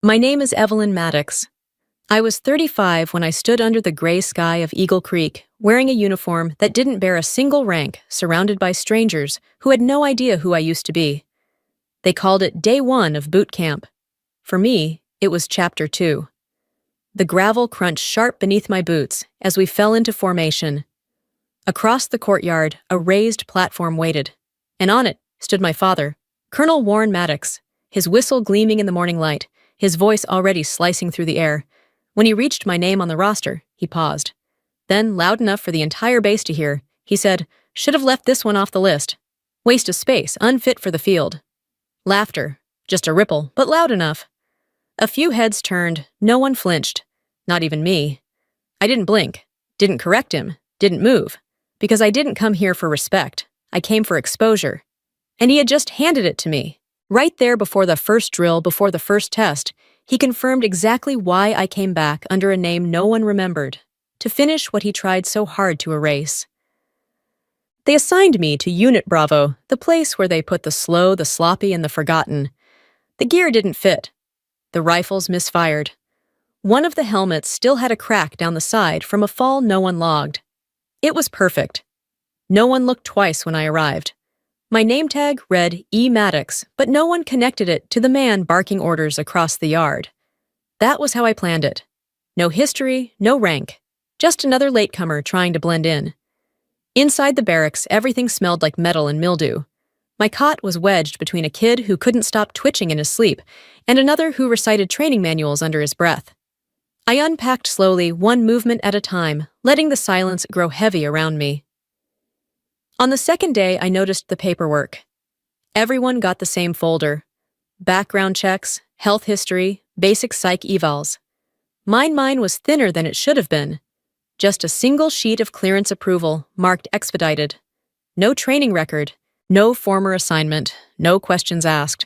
My name is Evelyn Maddox. I was 35 when I stood under the gray sky of Eagle Creek, wearing a uniform that didn't bear a single rank, surrounded by strangers who had no idea who I used to be. They called it Day 1 of Bootcamp. For me, it was Chapter 2. The gravel crunched sharp beneath my boots as we fell into formation. Across the courtyard, a raised platform waited, and on it stood my father, Colonel Warren Maddox, his whistle gleaming in the morning light, his voice already slicing through the air. When he reached my name on the roster, he paused. Then, loud enough for the entire base to hear, he said, "Should have left this one off the list. Waste of space, unfit for the field." Laughter, just a ripple, but loud enough. A few heads turned, no one flinched, not even me. I didn't blink, didn't correct him, didn't move, because I didn't come here for respect. I came for exposure. And he had just handed it to me. Right there before the first drill, before the first test, he confirmed exactly why I came back under a name no one remembered, to finish what he tried so hard to erase. They assigned me to Unit Bravo, the place where they put the slow, the sloppy, and the forgotten. The gear didn't fit. The rifles misfired. One of the helmets still had a crack down the side from a fall no one logged. It was perfect. No one looked twice when I arrived. My name tag read E. Maddox, but no one connected it to the man barking orders across the yard. That was how I planned it. No history, no rank. Just another latecomer trying to blend in. Inside the barracks, everything smelled like metal and mildew. My cot was wedged between a kid who couldn't stop twitching in his sleep and another who recited training manuals under his breath. I unpacked slowly, one movement at a time, letting the silence grow heavy around me. On the second day, I noticed the paperwork. Everyone got the same folder. Background checks, health history, basic psych evals. Mine was thinner than it should have been. Just a single sheet of clearance approval, marked expedited. No training record, no former assignment, no questions asked.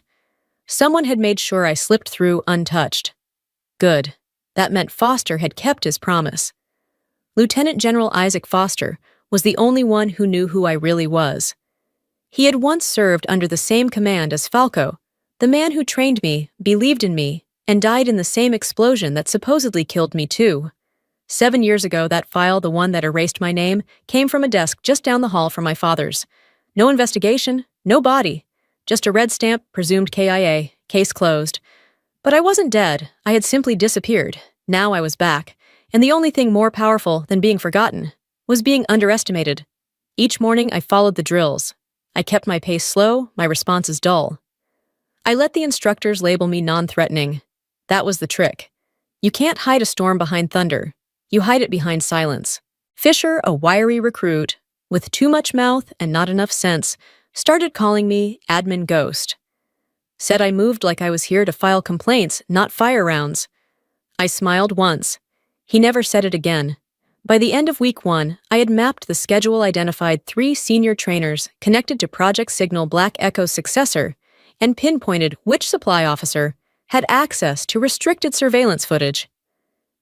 Someone had made sure I slipped through untouched. Good. That meant Foster had kept his promise. Lieutenant General Isaac Foster was the only one who knew who I really was. He had once served under the same command as Falco, the man who trained me, believed in me, and died in the same explosion that supposedly killed me too. 7 years ago, that file, the one that erased my name, came from a desk just down the hall from my father's. No investigation, no body, just a red stamp, presumed KIA, case closed. But I wasn't dead, I had simply disappeared. Now I was back, and the only thing more powerful than being forgotten was being underestimated. Each morning I followed the drills. I kept my pace slow, my responses dull. I let the instructors label me non-threatening. That was the trick. You can't hide a storm behind thunder. You hide it behind silence. Fisher, a wiry recruit, with too much mouth and not enough sense, started calling me Admin Ghost. Said I moved like I was here to file complaints, not fire rounds. I smiled once. He never said it again. By the end of week 1, I had mapped the schedule, identified 3 senior trainers connected to Project Signal Black Echo's successor, and pinpointed which supply officer had access to restricted surveillance footage.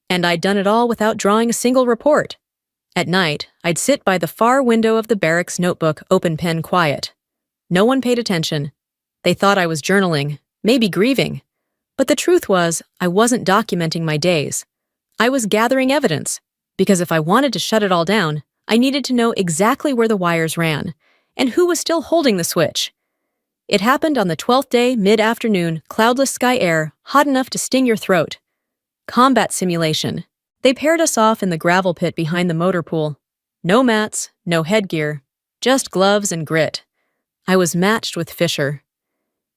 And I'd done it all without drawing a single report. At night, I'd sit by the far window of the barracks notebook, open pen quiet. No one paid attention. They thought I was journaling, maybe grieving. But the truth was, I wasn't documenting my days. I was gathering evidence, because if I wanted to shut it all down, I needed to know exactly where the wires ran, and who was still holding the switch. It happened on the 12th day, mid-afternoon, cloudless sky air, hot enough to sting your throat. Combat simulation. They paired us off in the gravel pit behind the motor pool. No mats, no headgear, just gloves and grit. I was matched with Fisher.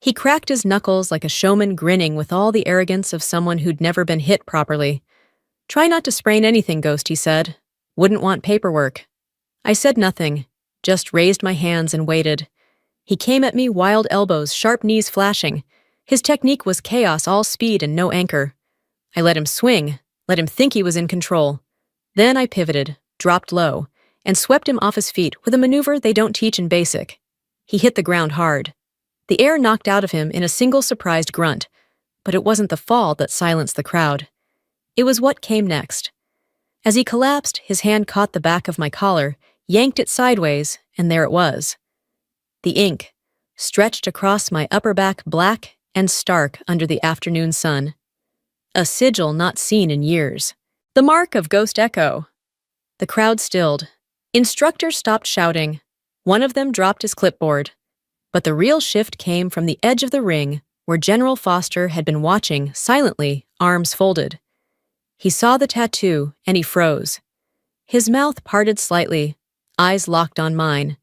He cracked his knuckles like a showman, grinning with all the arrogance of someone who'd never been hit properly. "Try not to sprain anything, Ghost," he said. "Wouldn't want paperwork." I said nothing, just raised my hands and waited. He came at me, wild elbows, sharp knees flashing. His technique was chaos, all speed and no anchor. I let him swing, let him think he was in control. Then I pivoted, dropped low, and swept him off his feet with a maneuver they don't teach in basic. He hit the ground hard. The air knocked out of him in a single surprised grunt, but it wasn't the fall that silenced the crowd. It was what came next. As he collapsed, his hand caught the back of my collar, yanked it sideways, and there it was. The ink, stretched across my upper back, black and stark under the afternoon sun. A sigil not seen in years. The mark of Ghost Echo. The crowd stilled. Instructors stopped shouting. One of them dropped his clipboard. But the real shift came from the edge of the ring, where General Foster had been watching, silently, arms folded. He saw the tattoo, and he froze. His mouth parted slightly, eyes locked on mine.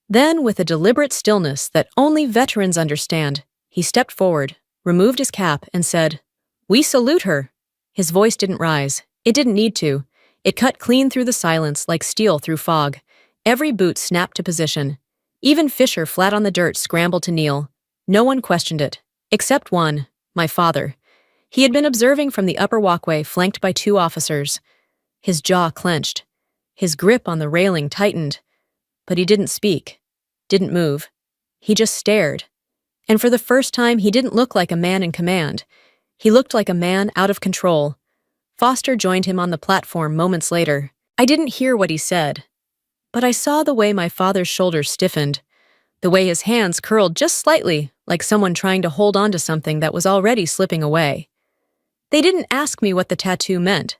Then, with a deliberate stillness that only veterans understand, he stepped forward, removed his cap, and said, "We salute her." His voice didn't rise. It didn't need to. It cut clean through the silence like steel through fog. Every boot snapped to position. Even Fisher, flat on the dirt, scrambled to kneel. No one questioned it. Except one, my father. He had been observing from the upper walkway, flanked by two officers. His jaw clenched. His grip on the railing tightened. But he didn't speak. Didn't move. He just stared. And for the first time, he didn't look like a man in command. He looked like a man out of control. Foster joined him on the platform moments later. I didn't hear what he said, but I saw the way my father's shoulders stiffened, the way his hands curled just slightly, like someone trying to hold on to something that was already slipping away. They didn't ask me what the tattoo meant.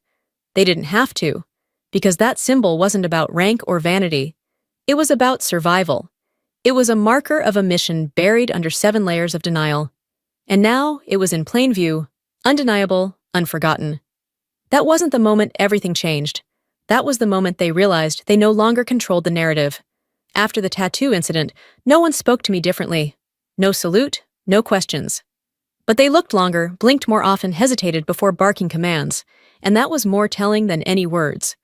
They didn't have to, because that symbol wasn't about rank or vanity. It was about survival. It was a marker of a mission buried under 7 layers of denial. And now it was in plain view, undeniable, unforgotten. That wasn't the moment everything changed. That was the moment they realized they no longer controlled the narrative. After the tattoo incident, no one spoke to me differently. No salute, no questions. But they looked longer, blinked more often, hesitated before barking commands, and that was more telling than any words.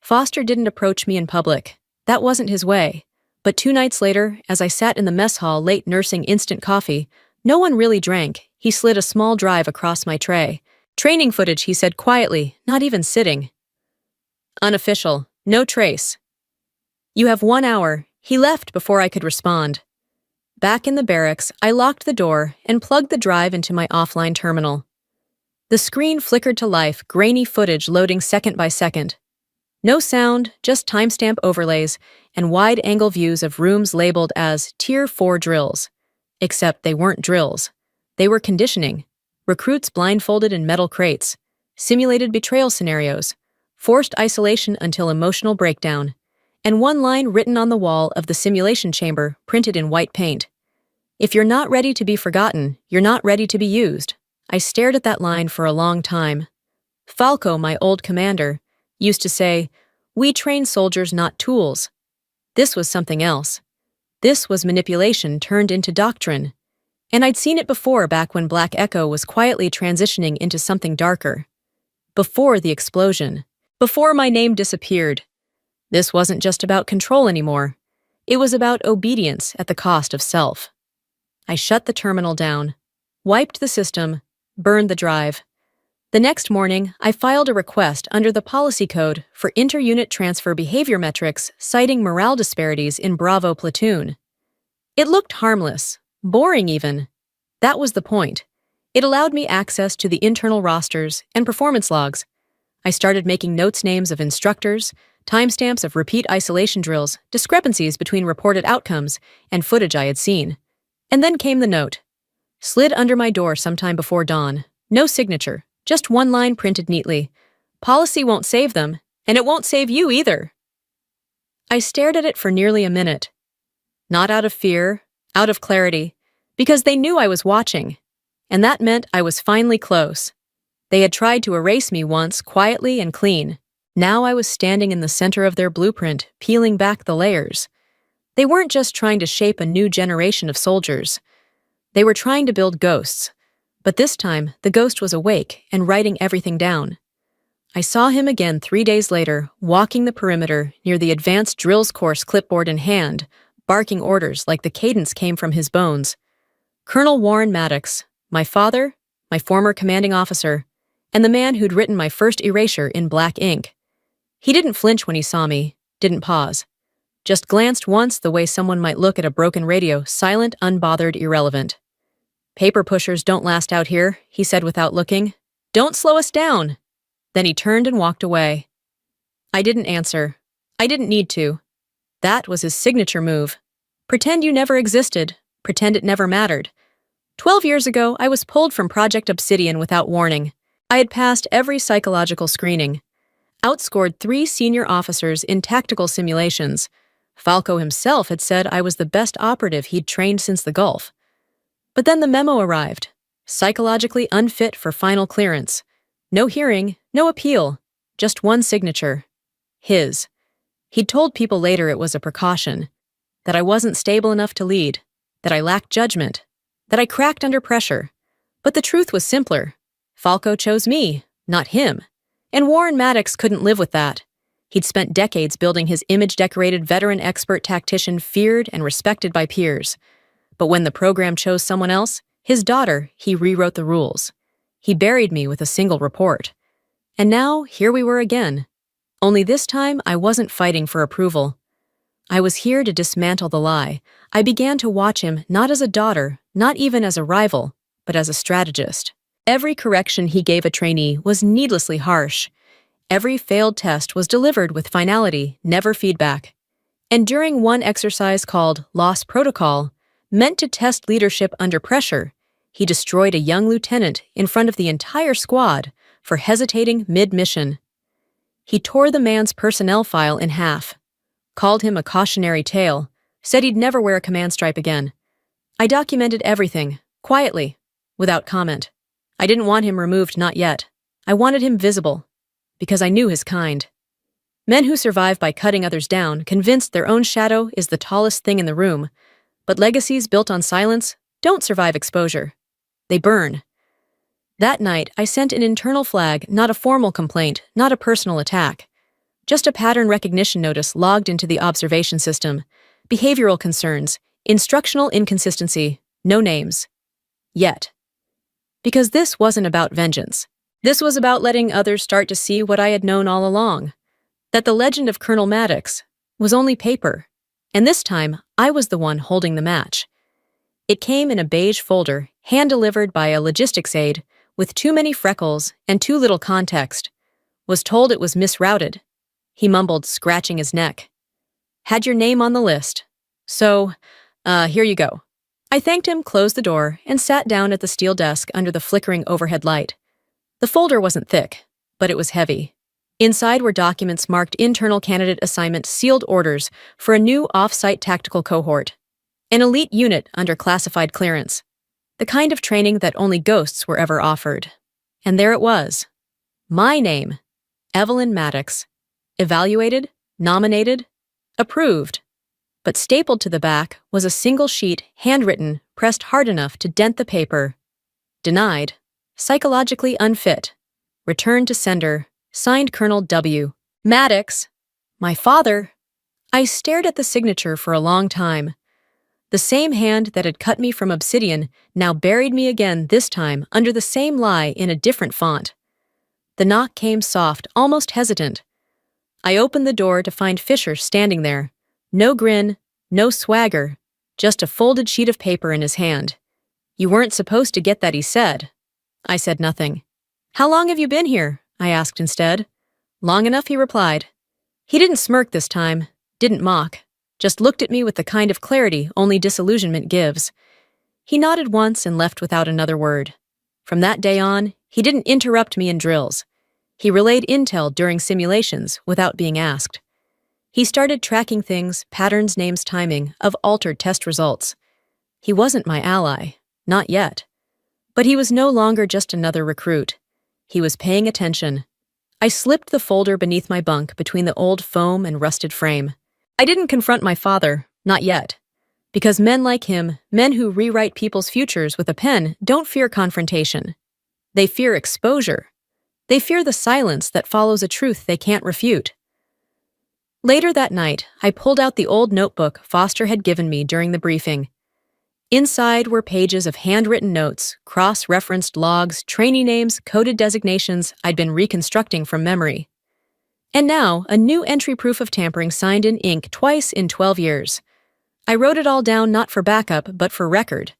Foster didn't approach me in public. That wasn't his way. But 2 nights later, as I sat in the mess hall late nursing instant coffee, no one really drank. He slid a small drive across my tray. "Training footage," he said quietly, not even sitting. "Unofficial. No trace." "You have 1 hour." He left before I could respond. Back in the barracks, I locked the door and plugged the drive into my offline terminal. The screen flickered to life, grainy footage loading second by second. No sound, just timestamp overlays and wide-angle views of rooms labeled as Tier 4 drills. Except they weren't drills. They were conditioning. Recruits blindfolded in metal crates. Simulated betrayal scenarios. Forced isolation until emotional breakdown. And one line written on the wall of the simulation chamber, printed in white paint. "If you're not ready to be forgotten, you're not ready to be used." I stared at that line for a long time. Falco, my old commander, used to say, "We train soldiers, not tools." This was something else. This was manipulation turned into doctrine. And I'd seen it before, back when Black Echo was quietly transitioning into something darker. Before the explosion. Before my name disappeared. This wasn't just about control anymore. It was about obedience at the cost of self. I shut the terminal down, wiped the system, burned the drive. The next morning, I filed a request under the policy code for inter-unit transfer behavior metrics, citing morale disparities in Bravo platoon. It looked harmless, boring even. That was the point. It allowed me access to the internal rosters and performance logs. I started making notes, names of instructors, timestamps of repeat isolation drills, discrepancies between reported outcomes, and footage I had seen. And then came the note. Slid under my door sometime before dawn. No signature, just one line printed neatly. "Policy won't save them, and it won't save you either." I stared at it for nearly a minute. Not out of fear, out of clarity, because they knew I was watching. And that meant I was finally close. They had tried to erase me once, quietly and clean. Now I was standing in the center of their blueprint, peeling back the layers. They weren't just trying to shape a new generation of soldiers. They were trying to build ghosts. But this time, the ghost was awake and writing everything down. I saw him again 3 days later, walking the perimeter near the advanced drills course, clipboard in hand, barking orders like the cadence came from his bones. Colonel Warren Maddox, my father, my former commanding officer, and the man who'd written my first erasure in black ink. He didn't flinch when he saw me, didn't pause. Just glanced once the way someone might look at a broken radio, silent, unbothered, irrelevant. "Paper pushers don't last out here," he said without looking. "Don't slow us down." Then he turned and walked away. I didn't answer. I didn't need to. That was his signature move. Pretend you never existed. Pretend it never mattered. 12 years ago, I was pulled from Project Obsidian without warning. I had passed every psychological screening, outscored 3 senior officers in tactical simulations. Falco himself had said I was the best operative he'd trained since the Gulf. But then the memo arrived. Psychologically unfit for final clearance. No hearing, no appeal, just one signature. His. He'd told people later it was a precaution, that I wasn't stable enough to lead, that I lacked judgment, that I cracked under pressure. But the truth was simpler. Falco chose me, not him. And Warren Maddox couldn't live with that. He'd spent decades building his image-decorated veteran expert tactician feared and respected by peers. But when the program chose someone else, his daughter, he rewrote the rules. He buried me with a single report. And now, here we were again. Only this time, I wasn't fighting for approval. I was here to dismantle the lie. I began to watch him not as a daughter, not even as a rival, but as a strategist. Every correction he gave a trainee was needlessly harsh. Every failed test was delivered with finality, never feedback. And during one exercise called Loss Protocol, meant to test leadership under pressure, he destroyed a young lieutenant in front of the entire squad for hesitating mid-mission. He tore the man's personnel file in half, called him a cautionary tale, said he'd never wear a command stripe again. I documented everything, quietly, without comment. I didn't want him removed, not yet. I wanted him visible, because I knew his kind. Men who survive by cutting others down, convinced their own shadow is the tallest thing in the room, but legacies built on silence don't survive exposure. They burn. That night, I sent an internal flag, not a formal complaint, not a personal attack. Just a pattern recognition notice logged into the observation system. Behavioral concerns, instructional inconsistency, no names. Yet. Because this wasn't about vengeance. This was about letting others start to see what I had known all along. That the legend of Colonel Maddox was only paper. And this time, I was the one holding the match. It came in a beige folder, hand-delivered by a logistics aide, with too many freckles and too little context. Was told it was misrouted. He mumbled, scratching his neck. Had your name on the list. So, here you go. I thanked him, closed the door, and sat down at the steel desk under the flickering overhead light. The folder wasn't thick, but it was heavy. Inside were documents marked internal candidate assignment sealed orders for a new off-site tactical cohort. An elite unit under classified clearance. The kind of training that only ghosts were ever offered. And there it was. My name, Evelyn Maddox. Evaluated, nominated, approved. But stapled to the back was a single sheet, handwritten, pressed hard enough to dent the paper. Denied. Psychologically unfit. Returned to sender. Signed Colonel W. Maddox. My father. I stared at the signature for a long time. The same hand that had cut me from obsidian now buried me again, this time under the same lie in a different font. The knock came soft, almost hesitant. I opened the door to find Fisher standing there. No grin, no swagger, just a folded sheet of paper in his hand. You weren't supposed to get that, he said. I said nothing. How long have you been here? I asked instead. Long enough, he replied. He didn't smirk this time, didn't mock, just looked at me with the kind of clarity only disillusionment gives. He nodded once and left without another word. From that day on, he didn't interrupt me in drills. He relayed intel during simulations without being asked. He started tracking things, patterns, names, timing, of altered test results. He wasn't my ally, not yet. But he was no longer just another recruit. He was paying attention. I slipped the folder beneath my bunk between the old foam and rusted frame. I didn't confront my father, not yet. Because men like him, men who rewrite people's futures with a pen, don't fear confrontation. They fear exposure. They fear the silence that follows a truth they can't refute. Later that night, I pulled out the old notebook Foster had given me during the briefing. Inside were pages of handwritten notes, cross-referenced logs, trainee names, coded designations I'd been reconstructing from memory. And now, a new entry proof of tampering signed in ink twice in 12 years. I wrote it all down not for backup, but for record.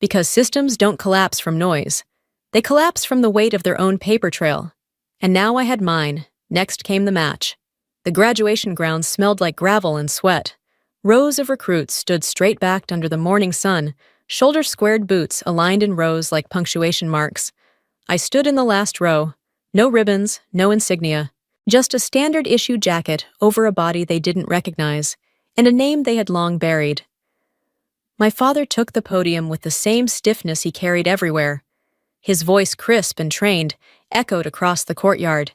Because systems don't collapse from noise. They collapse from the weight of their own paper trail. And now I had mine. Next came the match. The graduation grounds smelled like gravel and sweat. Rows of recruits stood straight-backed under the morning sun, shoulder-squared boots aligned in rows like punctuation marks. I stood in the last row. No ribbons, no insignia. Just a standard issue jacket over a body they didn't recognize, and a name they had long buried. My father took the podium with the same stiffness he carried everywhere. His voice, crisp and trained, echoed across the courtyard.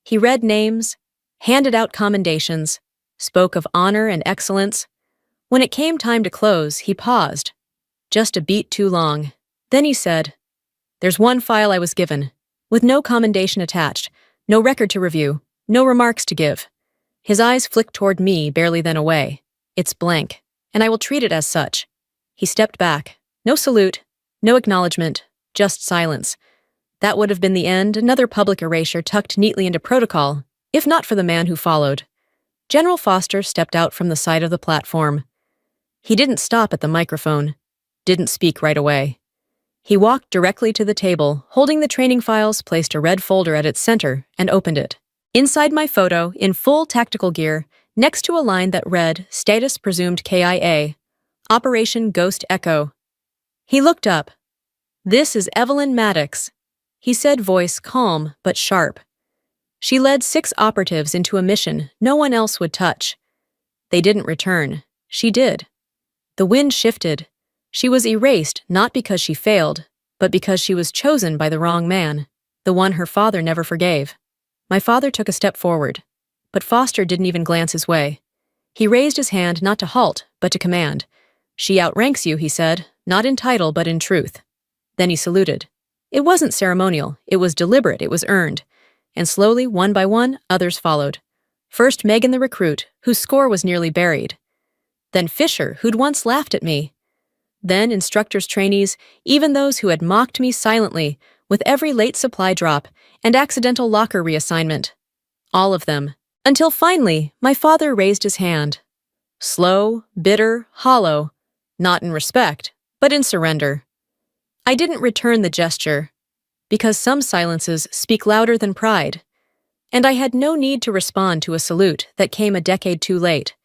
He read names, handed out commendations, spoke of honor and excellence. When it came time to close, he paused, just a beat too long. Then he said, "There's one file I was given, with no commendation attached, no record to review, no remarks to give." His eyes flicked toward me, barely then away. "It's blank, and I will treat it as such." He stepped back. No salute, no acknowledgement, just silence. That would have been the end, another public erasure tucked neatly into protocol, if not for the man who followed. General Foster stepped out from the side of the platform. He didn't stop at the microphone, didn't speak right away. He walked directly to the table, holding the training files, placed a red folder at its center, and opened it. Inside my photo, in full tactical gear, next to a line that read, "Status presumed KIA, Operation Ghost Echo." He looked up. "This is Evelyn Maddox," he said, voice calm but sharp. "She led 6 operatives into a mission no one else would touch. They didn't return. She did. The wind shifted. She was erased not because she failed, but because she was chosen by the wrong man, the one her father never forgave." My father took a step forward, but Foster didn't even glance his way. He raised his hand not to halt, but to command. "She outranks you," he said, "not in title but in truth." Then he saluted. It wasn't ceremonial, it was deliberate, it was earned. And slowly, one by one, others followed. First Megan the recruit, whose score was nearly buried. Then Fisher, who'd once laughed at me. Then instructors' trainees, even those who had mocked me silently, with every late supply drop and accidental locker reassignment. All of them. Until finally, my father raised his hand. Slow, bitter, hollow. Not in respect, but in surrender. I didn't return the gesture, because some silences speak louder than pride. And I had no need to respond to a salute that came a decade too late.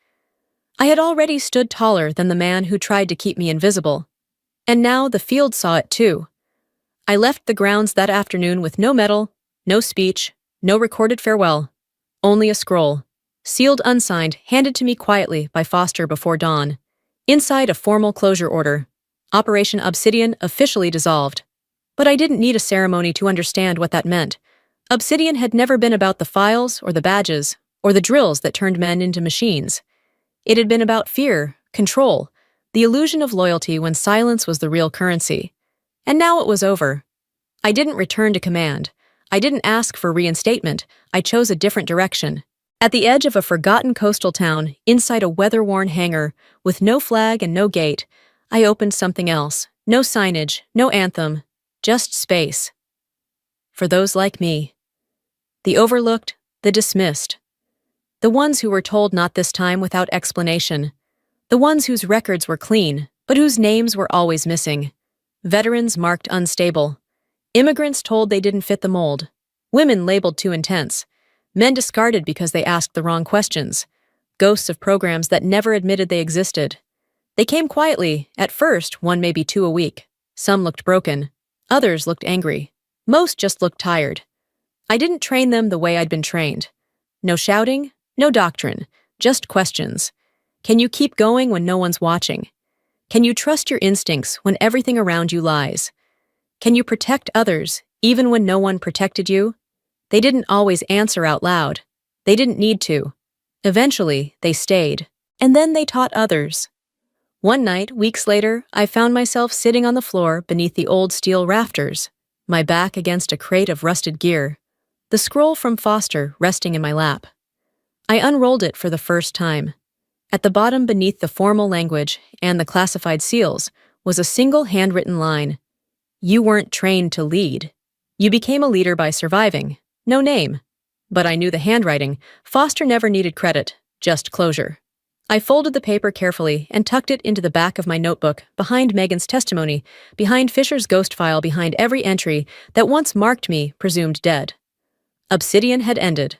I had already stood taller than the man who tried to keep me invisible. And now the field saw it too. I left the grounds that afternoon with no medal, no speech, no recorded farewell. Only a scroll, sealed unsigned, handed to me quietly by Foster before dawn. Inside a formal closure order. Operation Obsidian officially dissolved. But I didn't need a ceremony to understand what that meant. Obsidian had never been about the files or the badges or the drills that turned men into machines. It had been about fear, control, the illusion of loyalty when silence was the real currency. And now it was over. I didn't return to command. I didn't ask for reinstatement. I chose a different direction. At the edge of a forgotten coastal town, inside a weather-worn hangar, with no flag and no gate, I opened something else. No signage, no anthem, just space. For those like me. The overlooked, the dismissed. The ones who were told not this time without explanation. The ones whose records were clean, but whose names were always missing. Veterans marked unstable. Immigrants told they didn't fit the mold. Women labeled too intense. Men discarded because they asked the wrong questions. Ghosts of programs that never admitted they existed. They came quietly. At first, one maybe 2 a week. Some looked broken. Others looked angry. Most just looked tired. I didn't train them the way I'd been trained. No shouting, no doctrine, just questions. Can you keep going when no one's watching? Can you trust your instincts when everything around you lies? Can you protect others even when no one protected you? They didn't always answer out loud. They didn't need to. Eventually, they stayed. And then they taught others. One night, weeks later, I found myself sitting on the floor beneath the old steel rafters, my back against a crate of rusted gear, the scroll from Foster resting in my lap. I unrolled it for the first time. At the bottom, beneath the formal language and the classified seals, was a single handwritten line. You weren't trained to lead. You became a leader by surviving. No name. But I knew the handwriting. Foster never needed credit, just closure. I folded the paper carefully and tucked it into the back of my notebook, behind Megan's testimony, behind Fisher's ghost file, behind every entry that once marked me presumed dead. Obsidian had ended.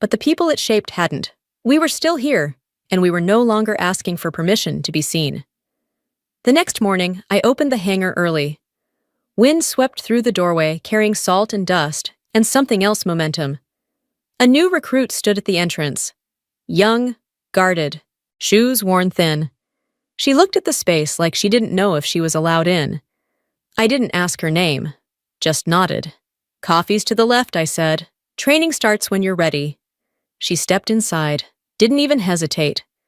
But the people it shaped hadn't. We were still here, and we were no longer asking for permission to be seen. The next morning, I opened the hangar early. Wind swept through the doorway, carrying salt and dust, and something else momentum. A new recruit stood at the entrance. Young, guarded, shoes worn thin. She looked at the space like she didn't know if she was allowed in. I didn't ask her name, just nodded. "Coffee's to the left," I said. "Training starts when you're ready." She stepped inside, didn't even hesitate.